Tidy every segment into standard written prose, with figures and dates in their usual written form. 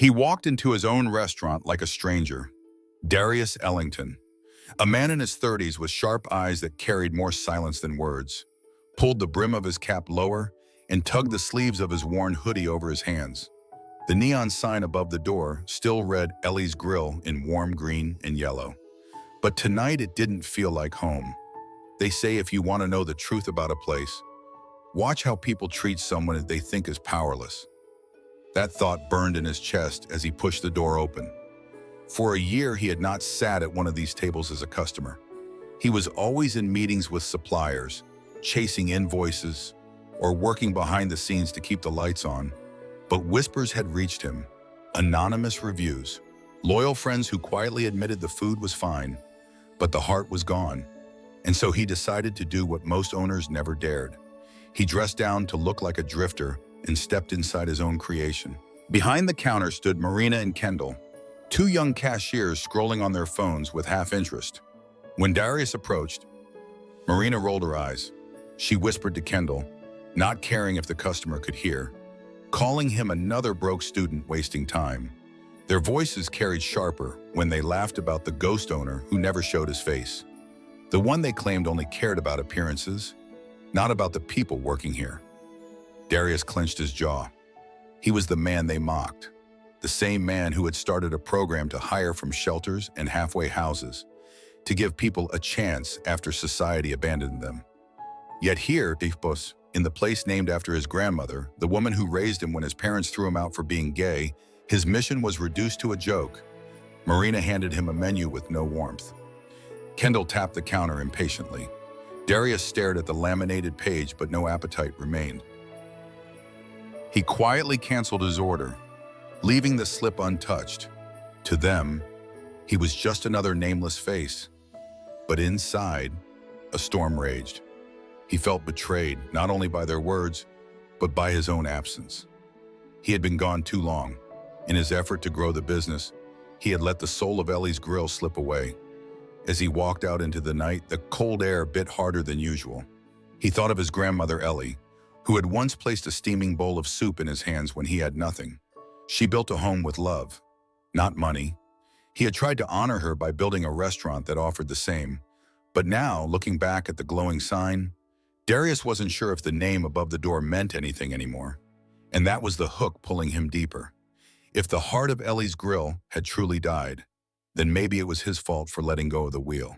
He walked into his own restaurant like a stranger. Darius Ellington, a man in his 30s with sharp eyes that carried more silence than words, pulled the brim of his cap lower and tugged the sleeves of his worn hoodie over his hands. The neon sign above the door still read Ellie's Grill in warm green and yellow. But tonight it didn't feel like home. They say if you want to know the truth about a place, watch how people treat someone they think is powerless. That thought burned in his chest as he pushed the door open. For a year, he had not sat at one of these tables as a customer. He was always in meetings with suppliers, chasing invoices, or working behind the scenes to keep the lights on. But whispers had reached him, anonymous reviews, loyal friends who quietly admitted the food was fine, but the heart was gone. And so he decided to do what most owners never dared. He dressed down to look like a drifter and stepped inside his own creation. Behind the counter stood Marina and Kendall, two young cashiers scrolling on their phones with half interest. When Darius approached, Marina rolled her eyes. She whispered to Kendall, not caring if the customer could hear, calling him another broke student wasting time. Their voices carried sharper when they laughed about the ghost owner who never showed his face. The one they claimed only cared about appearances, not about the people working here. Darius clenched his jaw. He was the man they mocked, the same man who had started a program to hire from shelters and halfway houses, to give people a chance after society abandoned them. Yet here, in the place named after his grandmother, the woman who raised him when his parents threw him out for being gay, his mission was reduced to a joke. Marina handed him a menu with no warmth. Kendall tapped the counter impatiently. Darius stared at the laminated page, but no appetite remained. He quietly canceled his order, leaving the slip untouched. To them, he was just another nameless face. But inside, a storm raged. He felt betrayed, not only by their words, but by his own absence. He had been gone too long. In his effort to grow the business, he had let the soul of Ellie's Grill slip away. As he walked out into the night, the cold air bit harder than usual. He thought of his grandmother, Ellie, who had once placed a steaming bowl of soup in his hands when he had nothing. She built a home with love, not money. He had tried to honor her by building a restaurant that offered the same. But now, looking back at the glowing sign, Darius wasn't sure if the name above the door meant anything anymore. And that was the hook pulling him deeper. If the heart of Ellie's Grill had truly died, then maybe it was his fault for letting go of the wheel.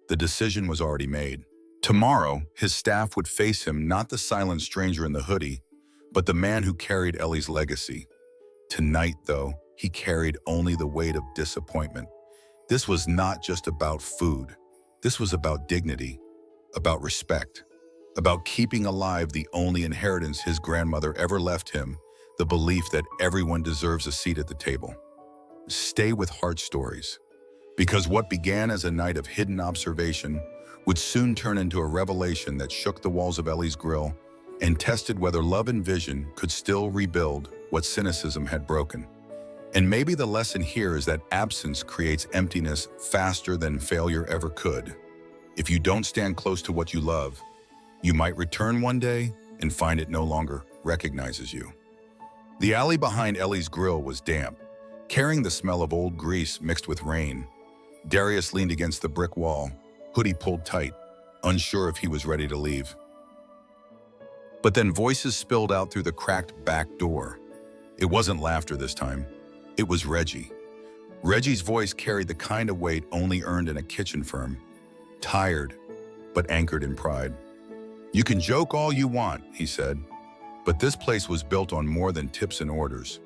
The decision was already made. Tomorrow, his staff would face him, not the silent stranger in the hoodie, but the man who carried Ellie's legacy. Tonight, though, he carried only the weight of disappointment. This was not just about food. This was about dignity, about respect, about keeping alive the only inheritance his grandmother ever left him, the belief that everyone deserves a seat at the table. Stay with heart stories, because what began as a night of hidden observation would soon turn into a revelation that shook the walls of Ellie's Grill and tested whether love and vision could still rebuild what cynicism had broken. And maybe the lesson here is that absence creates emptiness faster than failure ever could. If you don't stand close to what you love, you might return one day and find it no longer recognizes you. The alley behind Ellie's Grill was damp, carrying the smell of old grease mixed with rain. Darius leaned against the brick wall, hoodie pulled tight, unsure if he was ready to leave. But then voices spilled out through the cracked back door. It wasn't laughter this time. It was Reggie. Reggie's voice carried the kind of weight only earned in a kitchen firm. Tired, but anchored in pride. "You can joke all you want," he said, but this place was built on more than tips and orders.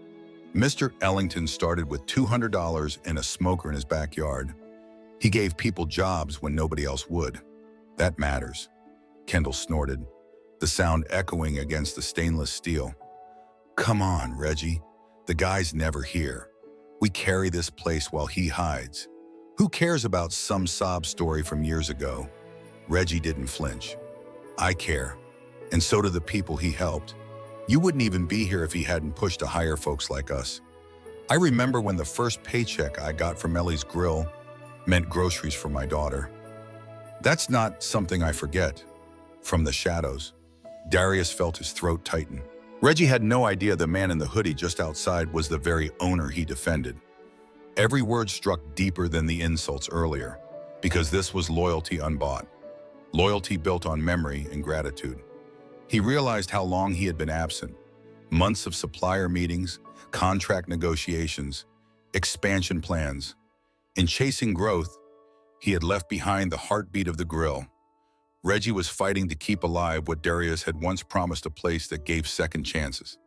Mr. Ellington started with $200 and a smoker in his backyard. He gave people jobs when nobody else would. That matters. Kendall snorted, the sound echoing against the stainless steel. "Come on, Reggie. The guy's never here. We carry this place while he hides. Who cares about some sob story from years ago?" Reggie didn't flinch. "I care, and so do the people he helped. You wouldn't even be here if he hadn't pushed to hire folks like us. I remember when the first paycheck I got from Ellie's Grill meant groceries for my daughter. That's not something I forget." From the shadows, Darius felt his throat tighten. Reggie had no idea the man in the hoodie just outside was the very owner he defended. Every word struck deeper than the insults earlier, because this was loyalty unbought, loyalty built on memory and gratitude. He realized how long he had been absent. Months of supplier meetings, contract negotiations, expansion plans. In chasing growth, he had left behind the heartbeat of the grill. Reggie was fighting to keep alive what Darius had once promised, a place that gave second chances,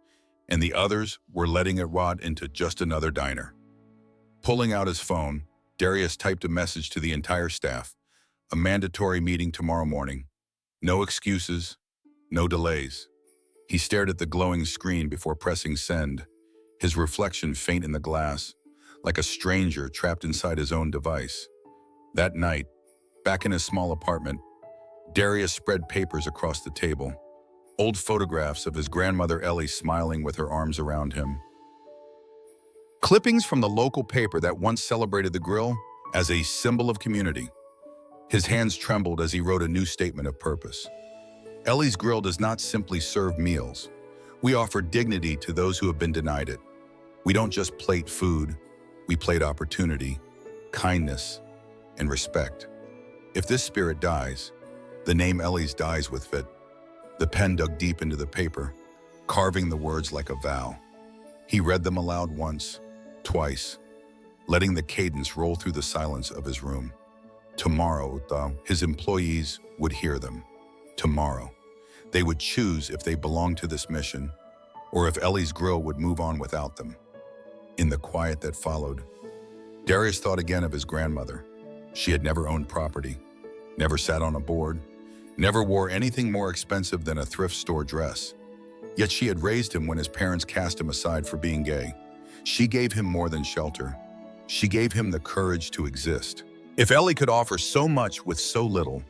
and the others were letting it rot into just another diner. Pulling out his phone, Darius typed a message to the entire staff. A mandatory meeting tomorrow morning. No excuses, no delays. He stared at the glowing screen before pressing send, his reflection faint in the glass, like a stranger trapped inside his own device. That night, back in his small apartment, Darius spread papers across the table, old photographs of his grandmother Ellie smiling with her arms around him. Clippings from the local paper that once celebrated the grill as a symbol of community. His hands trembled as he wrote a new statement of purpose. Ellie's Grill does not simply serve meals. We offer dignity to those who have been denied it. We don't just plate food, we plate opportunity, kindness, and respect. If this spirit dies, the name Ellie's dies with it. The pen dug deep into the paper, carving the words like a vow. He read them aloud once, twice, letting the cadence roll through the silence of his room. Tomorrow, his employees would hear them. Tomorrow, they would choose if they belonged to this mission, or if Ellie's Grill would move on without them. In the quiet that followed, Darius thought again of his grandmother. She had never owned property, never sat on a board, never wore anything more expensive than a thrift store dress. Yet she had raised him when his parents cast him aside for being gay. She gave him more than shelter. She gave him the courage to exist. If Ellie could offer so much with so little,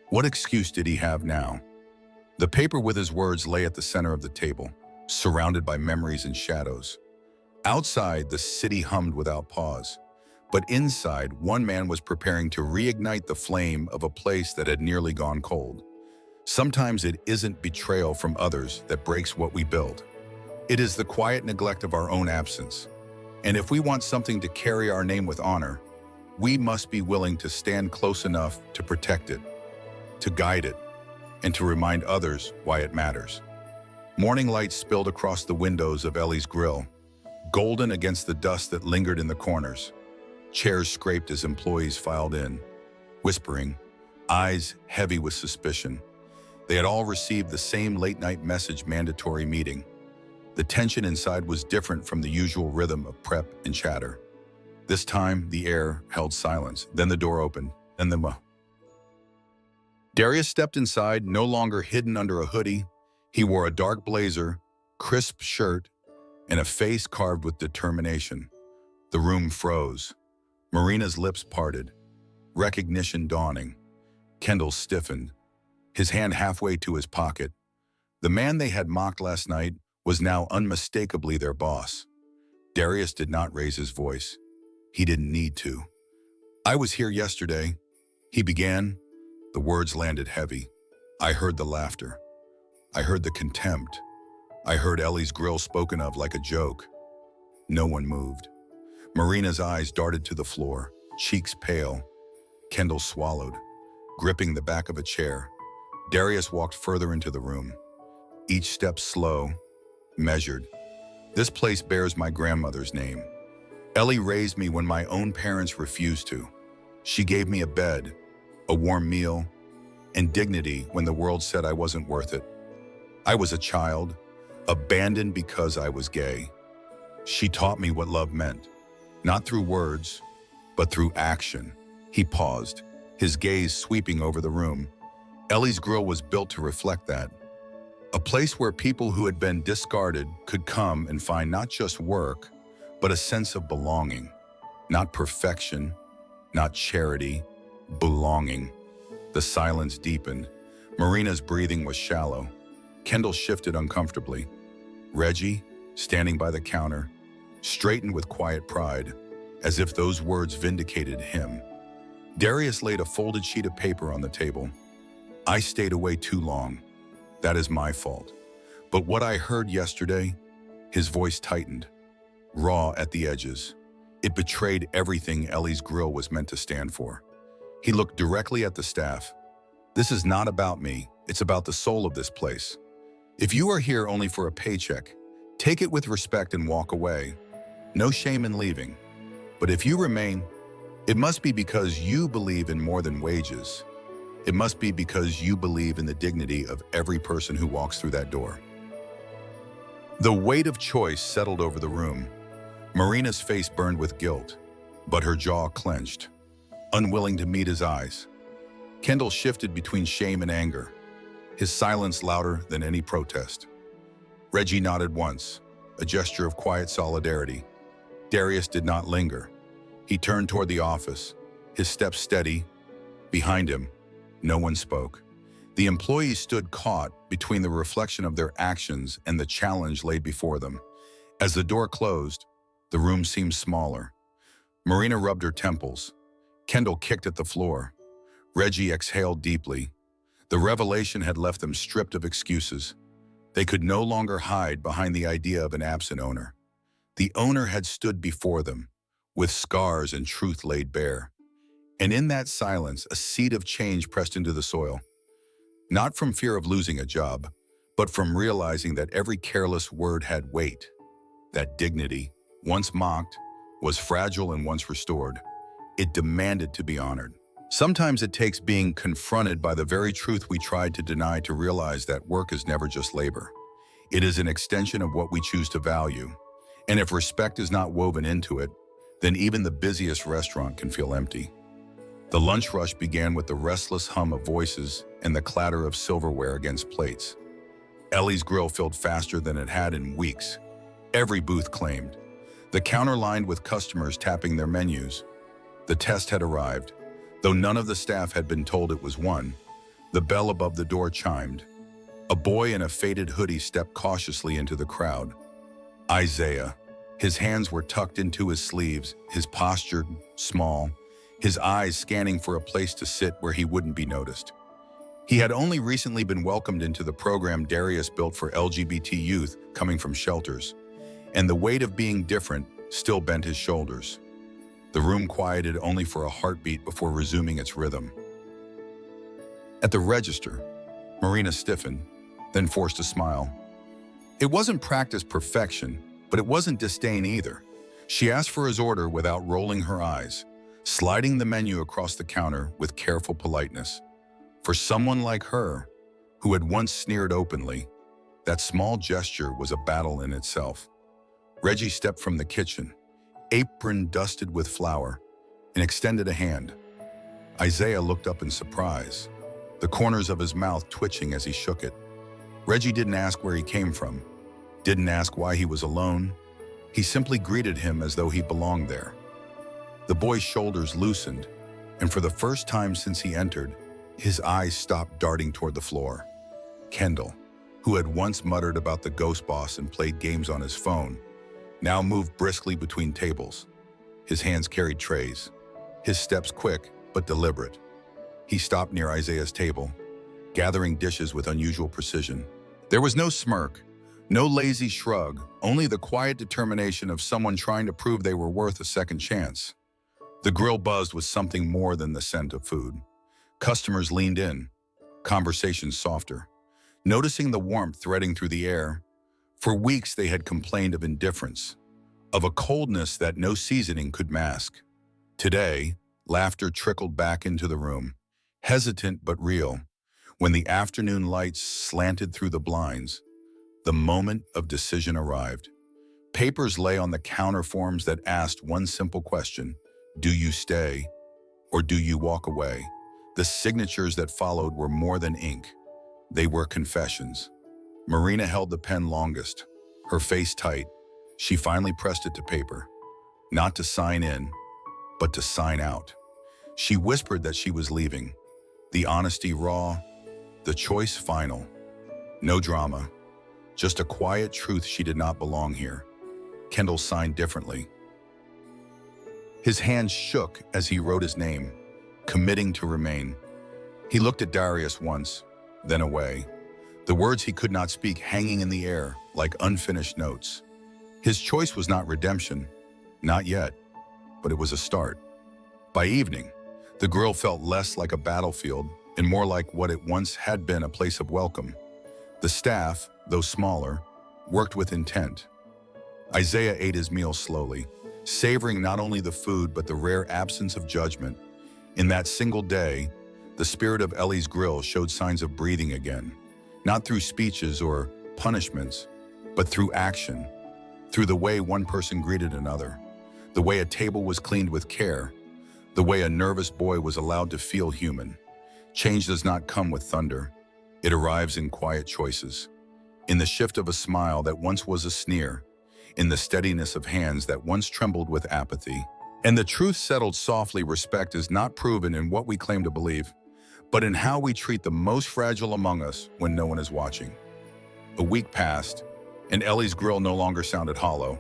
what excuse did he have now? The paper with his words lay at the center of the table, surrounded by memories and shadows. Outside, the city hummed without pause. But inside, one man was preparing to reignite the flame of a place that had nearly gone cold. Sometimes it isn't betrayal from others that breaks what we build. It is the quiet neglect of our own absence. And if we want something to carry our name with honor, we must be willing to stand close enough to protect it, to guide it, and to remind others why it matters. Morning light spilled across the windows of Ellie's Grill, golden against the dust that lingered in the corners. Chairs scraped as employees filed in, whispering, eyes heavy with suspicion. They had all received the same late-night message: mandatory meeting. The tension inside was different from the usual rhythm of prep and chatter. This time, the air held silence. Then the door opened, and Darius stepped inside, no longer hidden under a hoodie. He wore a dark blazer, crisp shirt, and a face carved with determination. The room froze. Marina's lips parted, recognition dawning. Kendall stiffened, his hand halfway to his pocket. The man they had mocked last night was now unmistakably their boss. Darius did not raise his voice. He didn't need to. I was here yesterday, he began. The words landed heavy. I heard the laughter. I heard the contempt. I heard Ellie's Grill spoken of like a joke. No one moved. Marina's eyes darted to the floor, cheeks pale. Kendall swallowed, gripping the back of a chair. Darius walked further into the room, each step slow, measured. This place bears my grandmother's name. Ellie raised me when my own parents refused to. She gave me a bed, a warm meal, and dignity when the world said I wasn't worth it. I was a child, abandoned because I was gay. She taught me what love meant, not through words, but through action. He paused, his gaze sweeping over the room. Ellie's Grill was built to reflect that. A place where people who had been discarded could come and find not just work, but a sense of belonging. Not perfection, not charity, belonging. The silence deepened. Marina's breathing was shallow. Kendall shifted uncomfortably. Reggie, standing by the counter, straightened with quiet pride, as if those words vindicated him. Darius laid a folded sheet of paper on the table. I stayed away too long. That is my fault. But what I heard yesterday, his voice tightened, raw at the edges. It betrayed everything Ellie's grill was meant to stand for. He looked directly at the staff. This is not about me. It's about the soul of this place. If you are here only for a paycheck, take it with respect and walk away. No shame in leaving. But if you remain, it must be because you believe in more than wages. It must be because you believe in the dignity of every person who walks through that door. The weight of choice settled over the room. Marina's face burned with guilt, but her jaw clenched, unwilling to meet his eyes. Kendall shifted between shame and anger, his silence louder than any protest. Reggie nodded once, a gesture of quiet solidarity. Darius did not linger. He turned toward the office, his steps steady. Behind him, no one spoke. The employees stood caught between the reflection of their actions and the challenge laid before them. As the door closed, the room seemed smaller. Marina rubbed her temples. Kendall kicked at the floor. Reggie exhaled deeply. The revelation had left them stripped of excuses. They could no longer hide behind the idea of an absent owner. The owner had stood before them, with scars and truth laid bare. And in that silence, a seed of change pressed into the soil. Not from fear of losing a job, but from realizing that every careless word had weight. That dignity, once mocked, was fragile and once restored. It demanded to be honored. Sometimes it takes being confronted by the very truth we tried to deny to realize that work is never just labor. It is an extension of what we choose to value. And if respect is not woven into it, then even the busiest restaurant can feel empty. The lunch rush began with the restless hum of voices and the clatter of silverware against plates. Ellie's grill filled faster than it had in weeks. Every booth claimed. The counter lined with customers tapping their menus. The test had arrived. Though none of the staff had been told it was one, the bell above the door chimed. A boy in a faded hoodie stepped cautiously into the crowd. Isaiah. His hands were tucked into his sleeves, his posture small, his eyes scanning for a place to sit where he wouldn't be noticed. He had only recently been welcomed into the program Darius built for LGBT youth coming from shelters, and the weight of being different still bent his shoulders. The room quieted only for a heartbeat before resuming its rhythm. At the register, Marina stiffened, then forced a smile. It wasn't practiced perfection, but it wasn't disdain either. She asked for his order without rolling her eyes, sliding the menu across the counter with careful politeness. For someone like her, who had once sneered openly, that small gesture was a battle in itself. Reggie stepped from the kitchen, apron dusted with flour, and extended a hand. Isaiah looked up in surprise, the corners of his mouth twitching as he shook it. Reggie didn't ask where he came from, didn't ask why he was alone. He simply greeted him as though he belonged there. The boy's shoulders loosened, and for the first time since he entered, his eyes stopped darting toward the floor. Kendall, who had once muttered about the ghost boss and played games on his phone, now moved briskly between tables. His hands carried trays, his steps quick but deliberate. He stopped near Isaiah's table, gathering dishes with unusual precision. There was no smirk, no lazy shrug, only the quiet determination of someone trying to prove they were worth a second chance. The grill buzzed with something more than the scent of food. Customers leaned in, conversations softer, noticing the warmth threading through the air. For weeks they had complained of indifference, of a coldness that no seasoning could mask. Today, laughter trickled back into the room, hesitant but real. When the afternoon lights slanted through the blinds, the moment of decision arrived. Papers lay on the counter forms that asked one simple question: do you stay or do you walk away? The signatures that followed were more than ink. They were confessions. Marina held the pen longest, her face tight. She finally pressed it to paper, not to sign in, but to sign out. She whispered that she was leaving, the honesty raw, the choice final. No drama, just a quiet truth: she did not belong here. Kendall signed differently. His hands shook as he wrote his name, committing to remain. He looked at Darius once, then away. the words he could not speak hanging in the air like unfinished notes. His choice was not redemption, not yet, but it was a start. By evening, the grill felt less like a battlefield and more like what it once had been, a place of welcome. The staff, though smaller, worked with intent. Isaiah ate his meal slowly, savoring not only the food but the rare absence of judgment. In that single day, the spirit of Ellie's grill showed signs of breathing again, not through speeches or punishments, but through action, through the way one person greeted another, the way a table was cleaned with care, the way a nervous boy was allowed to feel human. Change does not come with thunder. It arrives in quiet choices, in the shift of a smile that once was a sneer, in the steadiness of hands that once trembled with apathy. And the truth settled softly. Respect is not proven in what we claim to believe, but in how we treat the most fragile among us when no one is watching. A week passed, and Ellie's grill no longer sounded hollow.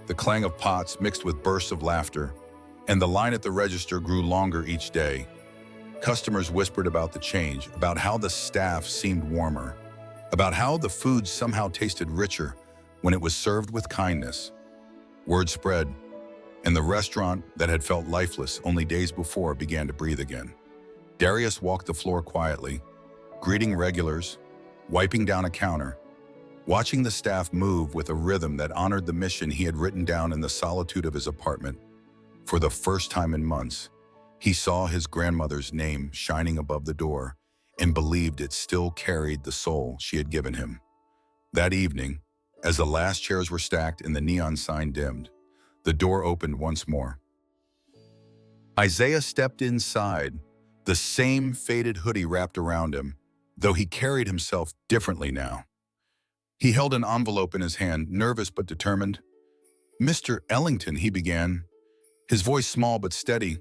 The clang of pots mixed with bursts of laughter, and the line at the register grew longer each day. Customers whispered about the change, about how the staff seemed warmer, about how the food somehow tasted richer when it was served with kindness. Word spread, and the restaurant that had felt lifeless only days before began to breathe again. Darius walked the floor quietly, greeting regulars, wiping down a counter, watching the staff move with a rhythm that honored the mission he had written down in the solitude of his apartment. For the first time in months, he saw his grandmother's name shining above the door and believed it still carried the soul she had given him. That evening, as the last chairs were stacked and the neon sign dimmed, the door opened once more. Isaiah stepped inside, the same faded hoodie wrapped around him, though he carried himself differently now. He held an envelope in his hand, nervous but determined. "Mr. Ellington," he began, his voice small but steady.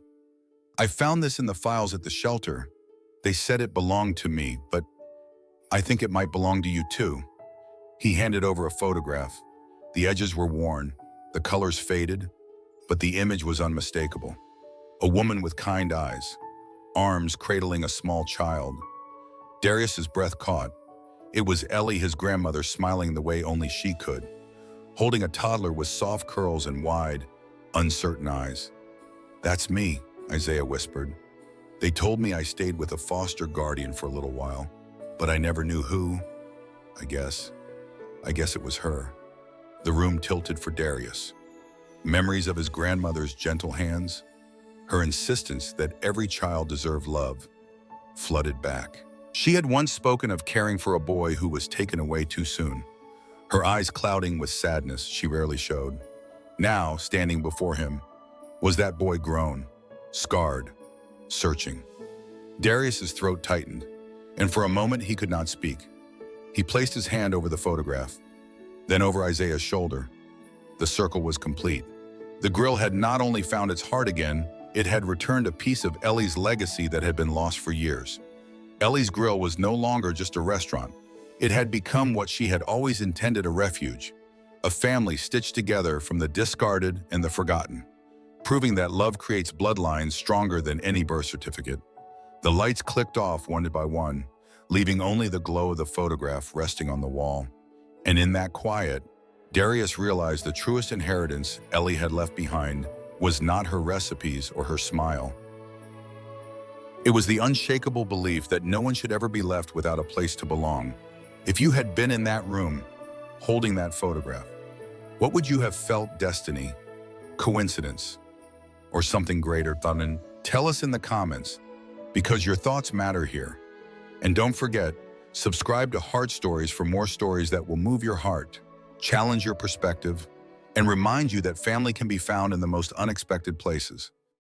"I found this in the files at the shelter. They said it belonged to me, but I think it might belong to you too." He handed over a photograph. The edges were worn, the colors faded, but the image was unmistakable. A woman with kind eyes, arms cradling a small child. Darius's breath caught. It was Ellie, his grandmother, smiling the way only she could, holding a toddler with soft curls and wide, uncertain eyes. "That's me," Isaiah whispered. "They told me I stayed with a foster guardian for a little while, but I never knew who. I guess it was her." The room tilted for Darius. Memories of his grandmother's gentle hands, her insistence that every child deserved love, flooded back. She had once spoken of caring for a boy who was taken away too soon, her eyes clouding with sadness she rarely showed. Now, standing before him, was that boy grown, scarred, searching. Darius's throat tightened, and for a moment he could not speak. He placed his hand over the photograph, then over Isaiah's shoulder. The circle was complete. The grill had not only found its heart again, it had returned a piece of Ellie's legacy that had been lost for years. Ellie's grill was no longer just a restaurant. It had become what she had always intended: a refuge, a family stitched together from the discarded and the forgotten, proving that love creates bloodlines stronger than any birth certificate. The lights clicked off one by one, leaving only the glow of the photograph resting on the wall. And in that quiet, Darius realized the truest inheritance Ellie had left behind was not her recipes or her smile. It was the unshakable belief that no one should ever be left without a place to belong. If you had been in that room, holding that photograph, what would you have felt? Destiny, coincidence, or something greater? Tell us in the comments, because your thoughts matter here. And don't forget, subscribe to Heart Stories for more stories that will move your heart, challenge your perspective, and remind you that family can be found in the most unexpected places.